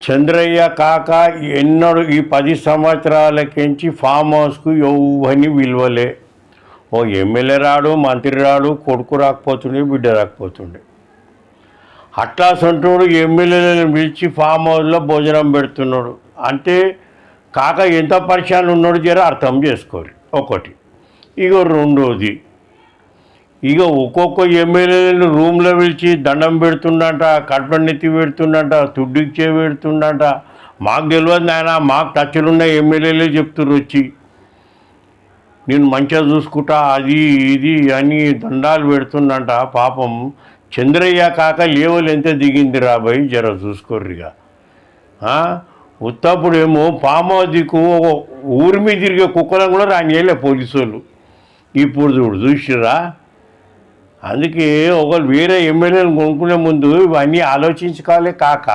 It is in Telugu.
చంద్రయ్య కాక ఎన్నడూ ఈ 10 సంవత్సరాలకించి ఫామ్ హౌస్కు ఎవరిని విలువలే. ఓ ఎమ్మెల్యే రాడు, మంత్రి రాడు, కొడుకు రాకపోతుండే, బిడ్డ రాకపోతుండే. అట్లా సొంటోడు ఎమ్మెల్యేలను పిలిచి ఫామ్ హౌస్లో భోజనం పెడుతున్నాడు అంటే కాక ఎంత పరిశాన్ ఉన్నాడు జర అర్థం చేసుకోరు. ఒకటి. ఇక రెండోది, ఇక ఒక్కొక్క ఎమ్మెల్యేలను రూమ్లో పిలిచి దండం పెడుతుండట, కట్పన్నెత్తి పెడుతుండట, తుడ్డిచ్చే పెడుతుండట. మాకు తెలియదు నాయన, మాకు టచ్లు ఉన్న ఎమ్మెల్యేలే చెప్తున్నారు వచ్చి నేను మంచిగా చూసుకుంటా అది ఇది అని దండాలు పెడుతుండట. పాపం చంద్రయ్య కాక లేవలు ఎంత దిగింది రాబోయి జర చూసుకోర్రిగా. ఉత్తప్పుడేమో ఫామ్ హౌస్కు ఊరి మీద తిరిగే కుక్కలను కూడా రానియలే పోలీసు వాళ్ళు. ఇప్పుడు చూడు చూసిరా. అందుకే ఒకళ్ళు వేరే ఎమ్మెల్యేలను కొనుక్కునే ముందు ఇవన్నీ ఆలోచించుకోవాలి కాక.